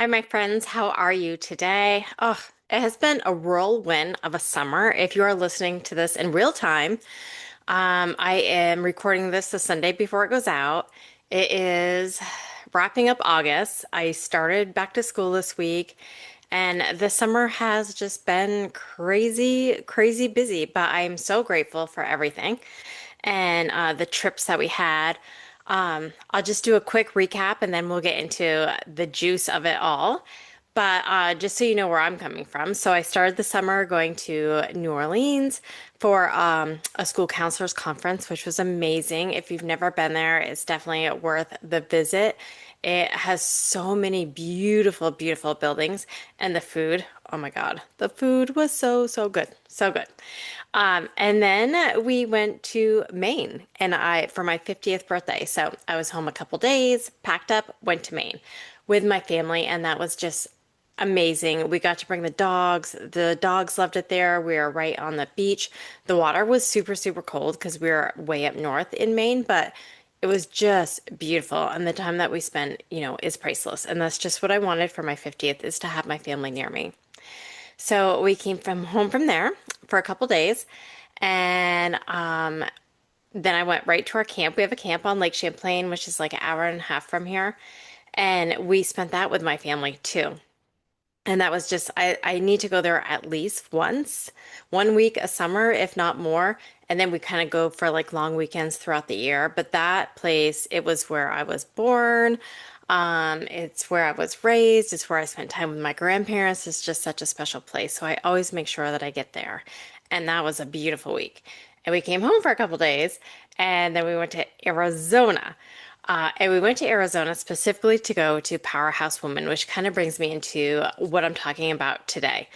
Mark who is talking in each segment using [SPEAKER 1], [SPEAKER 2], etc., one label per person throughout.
[SPEAKER 1] Hi, my friends. How are you today? Oh, it has been a whirlwind of a summer. If you are listening to this in real time, I am recording this the Sunday before it goes out. It is wrapping up August. I started back to school this week, and the summer has just been crazy, crazy busy. But I am so grateful for everything and the trips that we had. I'll just do a quick recap and then we'll get into the juice of it all. But just so you know where I'm coming from. So I started the summer going to New Orleans for a school counselors conference, which was amazing. If you've never been there, it's definitely worth the visit. It has so many beautiful, beautiful buildings and the food. Oh my God, the food was so, so good. So good. And then we went to Maine and for my 50th birthday. So I was home a couple days, packed up, went to Maine with my family, and that was just amazing. We got to bring the dogs. The dogs loved it there. We were right on the beach. The water was super, super cold because we were way up north in Maine, but it was just beautiful. And the time that we spent, is priceless. And that's just what I wanted for my 50th is to have my family near me. So we came from home from there for a couple days, and then I went right to our camp. We have a camp on Lake Champlain, which is like an hour and a half from here, and we spent that with my family too. And that was just, I need to go there at least once, 1 week a summer, if not more. And then we kind of go for like long weekends throughout the year. But that place, it was where I was born. It's where I was raised. It's where I spent time with my grandparents. It's just such a special place. So I always make sure that I get there. And that was a beautiful week. And we came home for a couple days and then we went to Arizona. And we went to Arizona specifically to go to Powerhouse Woman, which kind of brings me into what I'm talking about today.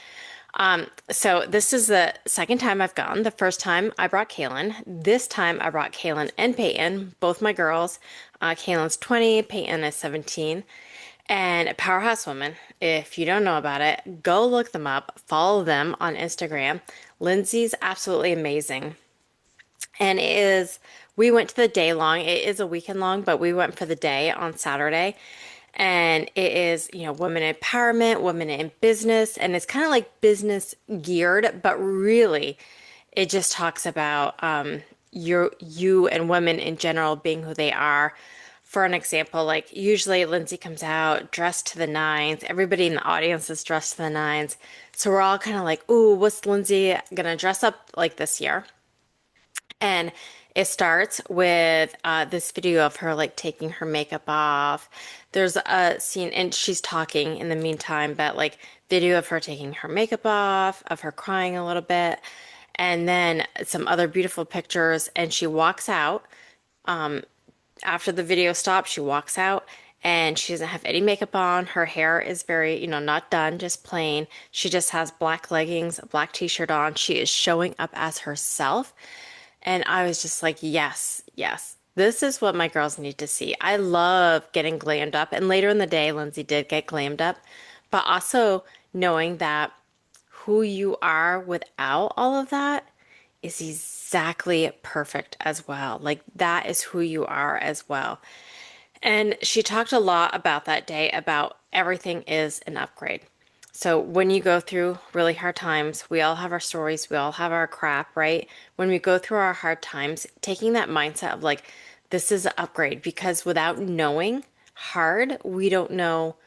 [SPEAKER 1] So this is the second time I've gone. The first time I brought Kaylin. This time I brought Kaylin and Peyton, both my girls. Kaylin's 20, Peyton is 17. And Powerhouse Woman, if you don't know about it, go look them up, follow them on Instagram. Lindsay's absolutely amazing. And we went to the day long. It is a weekend long, but we went for the day on Saturday. And it is, women empowerment, women in business, and it's kind of like business geared, but really it just talks about you and women in general being who they are. For an example, like usually Lindsay comes out dressed to the nines. Everybody in the audience is dressed to the nines. So we're all kind of like, ooh, what's Lindsay gonna dress up like this year? And it starts with this video of her like taking her makeup off. There's a scene, and she's talking in the meantime, but like video of her taking her makeup off, of her crying a little bit, and then some other beautiful pictures. And she walks out. After the video stops, she walks out and she doesn't have any makeup on. Her hair is very, not done, just plain. She just has black leggings, a black t-shirt on. She is showing up as herself. And I was just like, yes, yes, this is what my girls need to see. I love getting glammed up. And later in the day, Lindsay did get glammed up, but also knowing that who you are without all of that is exactly perfect as well. Like that is who you are as well. And she talked a lot about that day about everything is an upgrade. So when you go through really hard times, we all have our stories, we all have our crap, right? When we go through our hard times, taking that mindset of like, this is an upgrade because without knowing hard, we don't know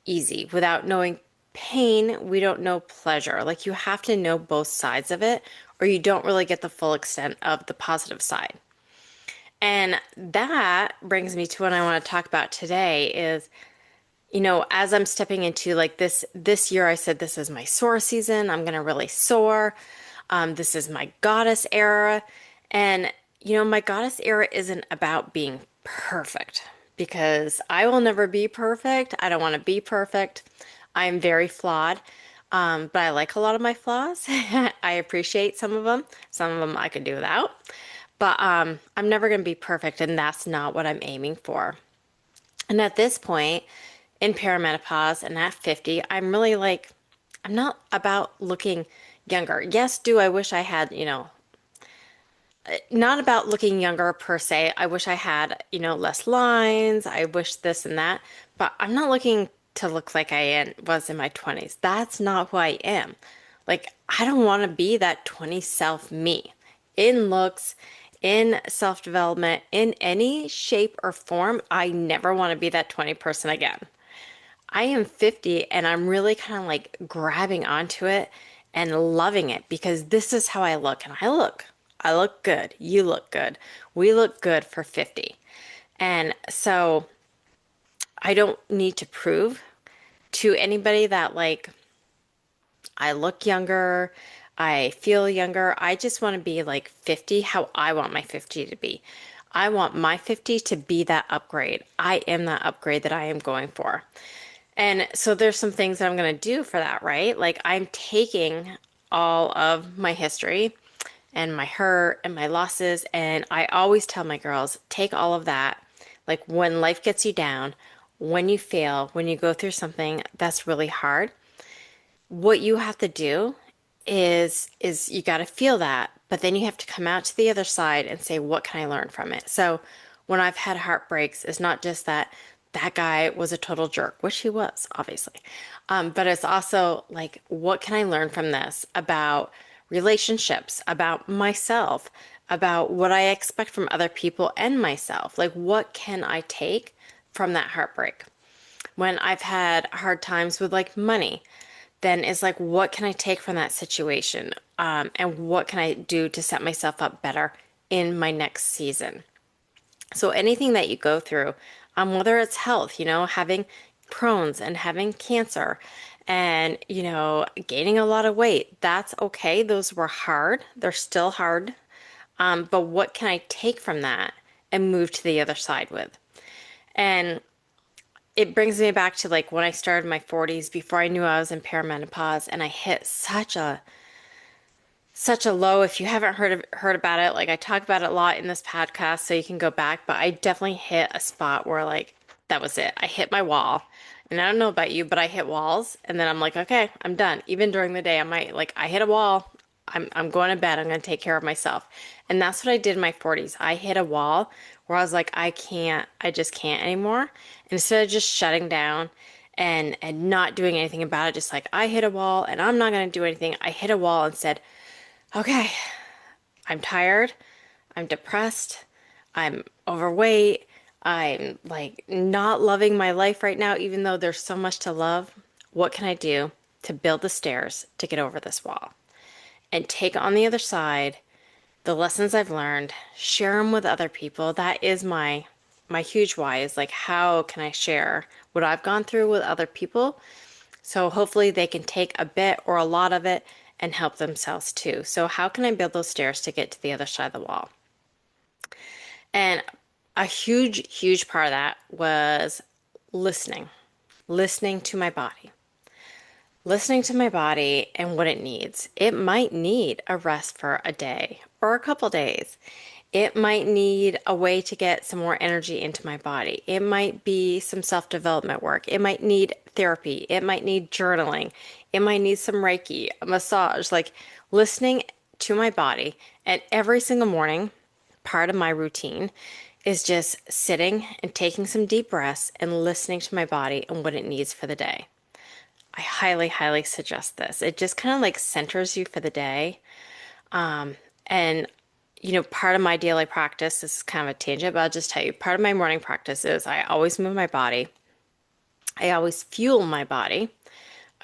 [SPEAKER 1] easy. Without knowing pain, we don't know pleasure. Like you have to know both sides of it, or you don't really get the full extent of the positive side. And that brings me to what I want to talk about today is, as I'm stepping into like this year, I said this is my soar season. I'm gonna really soar. This is my goddess era. And my goddess era isn't about being perfect because I will never be perfect. I don't want to be perfect. I'm very flawed. But I like a lot of my flaws. I appreciate some of them. Some of them I could do without. But I'm never going to be perfect, and that's not what I'm aiming for. And at this point in perimenopause and at 50, I'm really like, I'm not about looking younger. Yes, do I wish I had, not about looking younger per se. I wish I had, less lines. I wish this and that. But I'm not looking to look like was in my 20s. That's not who I am. Like, I don't want to be that 20 self me in looks, in self-development, in any shape or form. I never want to be that 20 person again. I am 50 and I'm really kind of like grabbing onto it and loving it because this is how I look. And I look good. You look good. We look good for 50. And so I don't need to prove to anybody that like I look younger, I feel younger. I just want to be like 50 how I want my 50 to be. I want my 50 to be that upgrade. I am that upgrade that I am going for. And so there's some things that I'm going to do for that, right? Like I'm taking all of my history and my hurt and my losses, and I always tell my girls, take all of that. Like when life gets you down, when you fail, when you go through something that's really hard, what you have to do is you got to feel that, but then you have to come out to the other side and say, what can I learn from it? So when I've had heartbreaks, it's not just that that guy was a total jerk, which he was, obviously. But it's also like, what can I learn from this about relationships, about myself, about what I expect from other people and myself? Like, what can I take from that heartbreak? When I've had hard times with like money, then it's like, what can I take from that situation? And what can I do to set myself up better in my next season? So anything that you go through, whether it's health, having Crohn's and having cancer and, gaining a lot of weight, that's okay. Those were hard. They're still hard. But what can I take from that and move to the other side with? And it brings me back to like when I started my 40s before I knew I was in perimenopause and I hit such a low. If you haven't heard about it, like I talk about it a lot in this podcast, so you can go back, but I definitely hit a spot where like that was it. I hit my wall. And I don't know about you, but I hit walls and then I'm like, okay, I'm done. Even during the day, I might like I hit a wall. I'm going to bed. I'm going to take care of myself. And that's what I did in my 40s. I hit a wall where I was like, I just can't anymore. And instead of just shutting down and not doing anything about it, just like I hit a wall and I'm not going to do anything. I hit a wall and said, okay, I'm tired, I'm depressed, I'm overweight, I'm like not loving my life right now, even though there's so much to love. What can I do to build the stairs to get over this wall? And take on the other side the lessons I've learned, share them with other people. That is my huge why is like how can I share what I've gone through with other people so hopefully they can take a bit or a lot of it and help themselves too. So how can I build those stairs to get to the other side of the wall? And a huge part of that was listening, listening to my body, listening to my body and what it needs. It might need a rest for a day or a couple days. It might need a way to get some more energy into my body. It might be some self-development work. It might need therapy. It might need journaling. It might need some Reiki, a massage, like listening to my body. And every single morning, part of my routine is just sitting and taking some deep breaths and listening to my body and what it needs for the day. I highly suggest this. It just kind of like centers you for the day. And part of my daily practice, this is kind of a tangent, but I'll just tell you, part of my morning practice is I always move my body. I always fuel my body.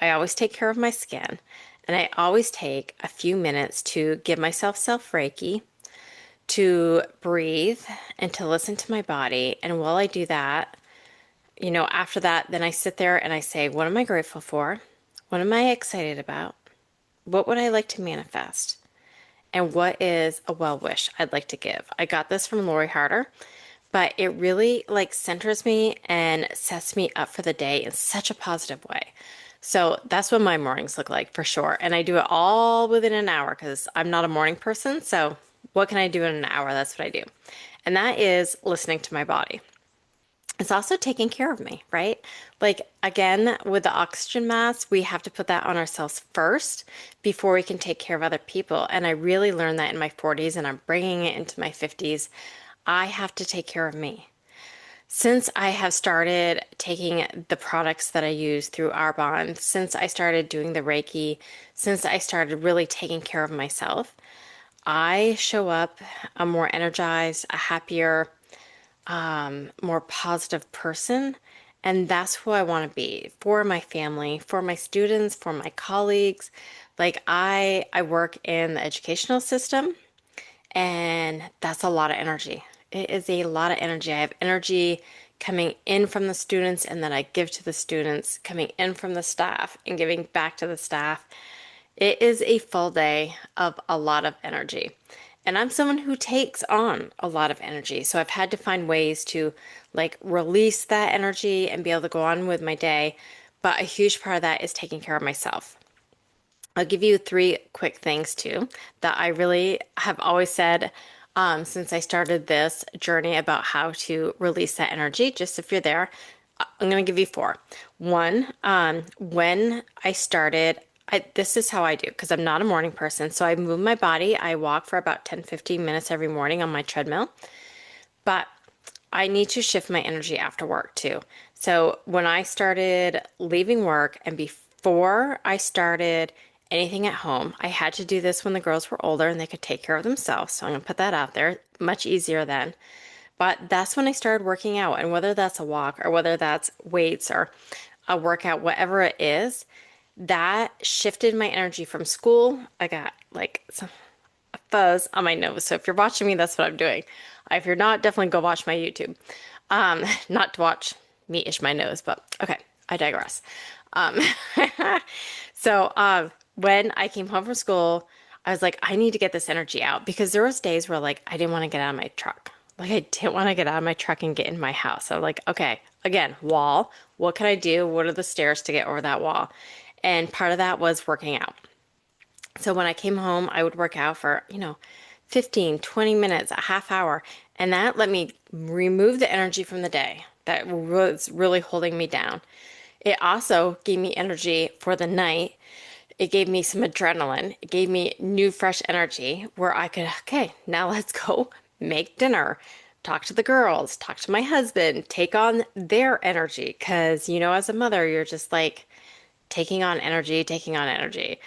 [SPEAKER 1] I always take care of my skin. And I always take a few minutes to give myself self-Reiki, to breathe, and to listen to my body. And while I do that, after that, then I sit there and I say, what am I grateful for? What am I excited about? What would I like to manifest? And what is a well wish I'd like to give? I got this from Lori Harder, but it really like centers me and sets me up for the day in such a positive way. So that's what my mornings look like for sure. And I do it all within an hour because I'm not a morning person. So what can I do in an hour? That's what I do. And that is listening to my body. It's also taking care of me, right? Like, again, with the oxygen mask, we have to put that on ourselves first before we can take care of other people. And I really learned that in my 40s and I'm bringing it into my 50s. I have to take care of me. Since I have started taking the products that I use through Arbonne, since I started doing the Reiki, since I started really taking care of myself, I show up a more energized, a happier, more positive person. And that's who I want to be for my family, for my students, for my colleagues. Like I work in the educational system, and that's a lot of energy. It is a lot of energy. I have energy coming in from the students and then I give to the students, coming in from the staff and giving back to the staff. It is a full day of a lot of energy. And I'm someone who takes on a lot of energy. So I've had to find ways to like release that energy and be able to go on with my day. But a huge part of that is taking care of myself. I'll give you three quick things too that I really have always said since I started this journey about how to release that energy. Just if you're there, I'm going to give you four. One, when I started, this is how I do because I'm not a morning person. So I move my body. I walk for about 10, 15 minutes every morning on my treadmill. But I need to shift my energy after work too. So when I started leaving work and before I started anything at home, I had to do this when the girls were older and they could take care of themselves. So I'm going to put that out there. Much easier then. But that's when I started working out. And whether that's a walk or whether that's weights or a workout, whatever it is, that shifted my energy from school. I got like some fuzz on my nose. So if you're watching me, that's what I'm doing. If you're not, definitely go watch my YouTube. Not to watch me ish my nose, but okay, I digress. Um, so when I came home from school, I was like, I need to get this energy out because there was days where like I didn't want to get out of my truck. Like I didn't want to get out of my truck and get in my house. I'm like, okay, again, wall. What can I do? What are the stairs to get over that wall? And part of that was working out. So when I came home, I would work out for, 15, 20 minutes, a half hour. And that let me remove the energy from the day that was really holding me down. It also gave me energy for the night. It gave me some adrenaline. It gave me new, fresh energy where I could, okay, now let's go make dinner, talk to the girls, talk to my husband, take on their energy. Because, as a mother, you're just like, taking on energy, taking on energy.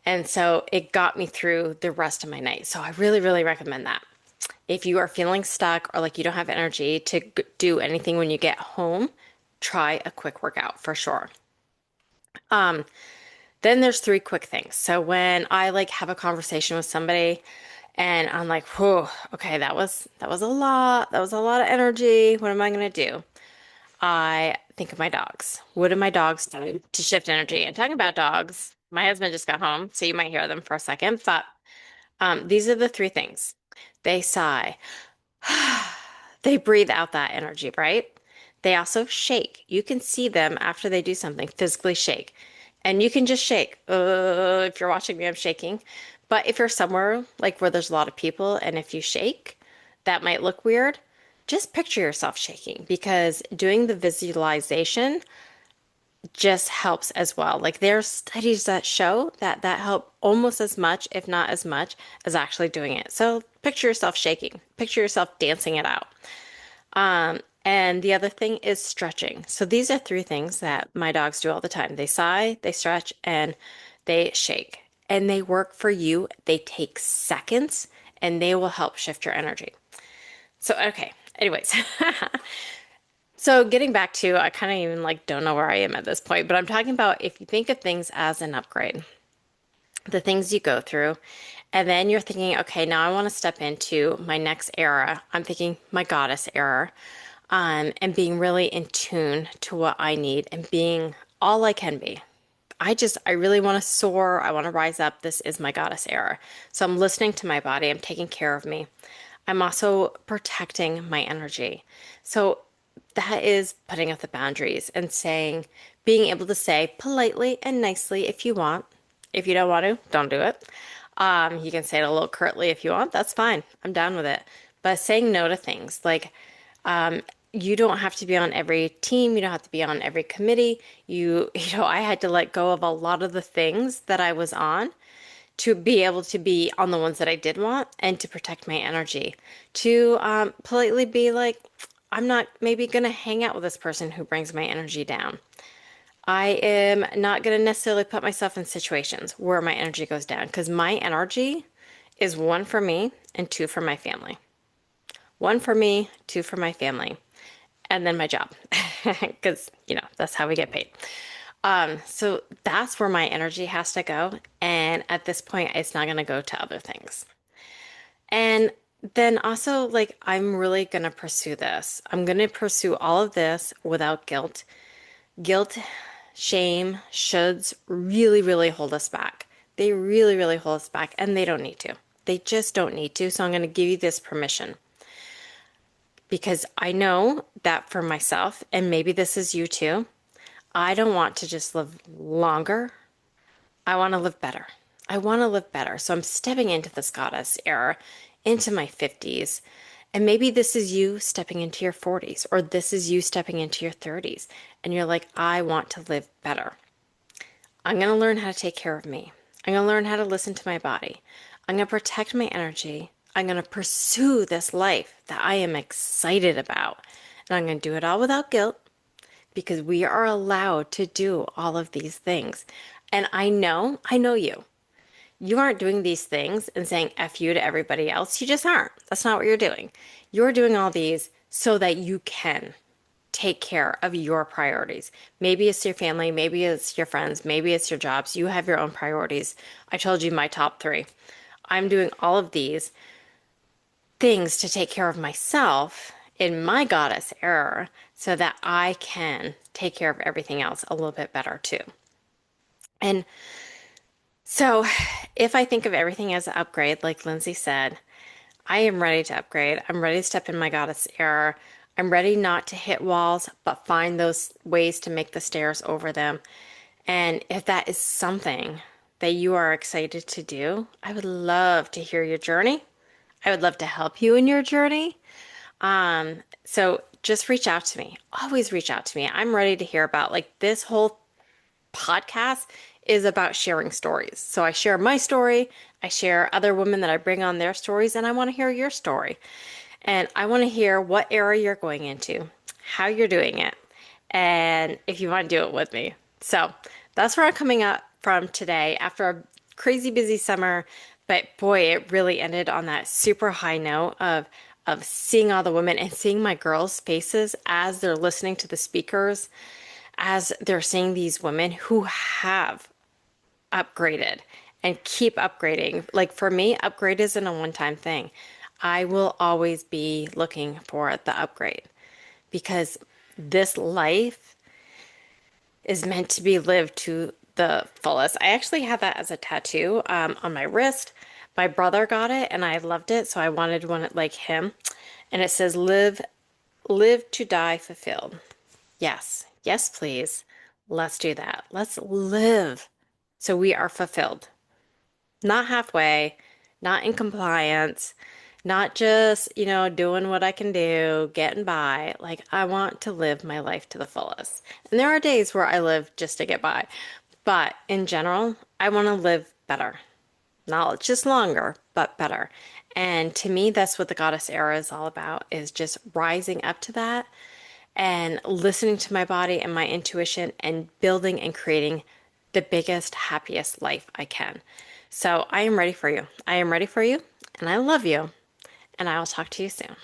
[SPEAKER 1] And so it got me through the rest of my night. So I really, really recommend that. If you are feeling stuck or like you don't have energy to do anything when you get home, try a quick workout for sure. Then there's three quick things. So when I like have a conversation with somebody and I'm like, whoa, okay, that was a lot. That was a lot of energy. What am I gonna do? I think of my dogs. What do my dogs do to shift energy? And talking about dogs, my husband just got home, so you might hear them for a second. But these are the three things. They sigh. They breathe out that energy, right? They also shake. You can see them after they do something physically shake. And you can just shake. If you're watching me, I'm shaking. But if you're somewhere like where there's a lot of people and if you shake, that might look weird. Just picture yourself shaking because doing the visualization just helps as well. Like there's studies that show that that help almost as much, if not as much, as actually doing it. So picture yourself shaking. Picture yourself dancing it out. And the other thing is stretching. So these are three things that my dogs do all the time. They sigh, they stretch, and they shake. And they work for you. They take seconds and they will help shift your energy. So, okay. Anyways, so getting back to, I kind of even like don't know where I am at this point, but I'm talking about if you think of things as an upgrade, the things you go through, and then you're thinking, okay, now I want to step into my next era. I'm thinking my goddess era, and being really in tune to what I need and being all I can be. I really want to soar. I want to rise up. This is my goddess era. So I'm listening to my body. I'm taking care of me. I'm also protecting my energy. So that is putting up the boundaries and saying, being able to say politely and nicely if you want. If you don't want to, don't do it. You can say it a little curtly if you want. That's fine. I'm down with it. But saying no to things like, you don't have to be on every team. You don't have to be on every committee. I had to let go of a lot of the things that I was on to be able to be on the ones that I did want and to protect my energy. To politely be like, I'm not maybe going to hang out with this person who brings my energy down. I am not going to necessarily put myself in situations where my energy goes down because my energy is one for me and two for my family. One for me, two for my family, and then my job because, that's how we get paid. So that's where my energy has to go. And at this point, it's not going to go to other things. And then also, like, I'm really going to pursue this. I'm going to pursue all of this without guilt. Guilt, shame, shoulds really, really hold us back. They really, really hold us back, and they don't need to. They just don't need to. So I'm going to give you this permission because I know that for myself, and maybe this is you too, I don't want to just live longer. I want to live better. I want to live better. So I'm stepping into this goddess era, into my 50s. And maybe this is you stepping into your 40s, or this is you stepping into your 30s. And you're like, I want to live better. I'm going to learn how to take care of me. I'm going to learn how to listen to my body. I'm going to protect my energy. I'm going to pursue this life that I am excited about. And I'm going to do it all without guilt because we are allowed to do all of these things. And I know you. You aren't doing these things and saying F you to everybody else. You just aren't. That's not what you're doing. You're doing all these so that you can take care of your priorities. Maybe it's your family, maybe it's your friends, maybe it's your jobs. You have your own priorities. I told you my top three. I'm doing all of these things to take care of myself in my goddess era so that I can take care of everything else a little bit better too. And so if I think of everything as an upgrade, like Lindsay said, I am ready to upgrade. I'm ready to step in my goddess era. I'm ready not to hit walls, but find those ways to make the stairs over them. And if that is something that you are excited to do, I would love to hear your journey. I would love to help you in your journey. So just reach out to me. Always reach out to me. I'm ready to hear about like this whole podcast is about sharing stories. So I share my story, I share other women that I bring on their stories, and I want to hear your story. And I want to hear what era you're going into, how you're doing it, and if you want to do it with me. So that's where I'm coming up from today after a crazy busy summer. But boy, it really ended on that super high note of seeing all the women and seeing my girls' faces as they're listening to the speakers, as they're seeing these women who have upgraded and keep upgrading. Like for me, upgrade isn't a one-time thing. I will always be looking for the upgrade because this life is meant to be lived to the fullest. I actually have that as a tattoo on my wrist. My brother got it and I loved it, so I wanted one like him. And it says, live to die fulfilled. Yes, yes, please. Let's do that. Let's live so we are fulfilled. Not halfway, not in compliance, not just, doing what I can do, getting by. Like, I want to live my life to the fullest. And there are days where I live just to get by. But in general, I want to live better. Not just longer, but better. And to me, that's what the goddess era is all about, is just rising up to that and listening to my body and my intuition and building and creating the biggest, happiest life I can. So I am ready for you. I am ready for you, and I love you, and I will talk to you soon.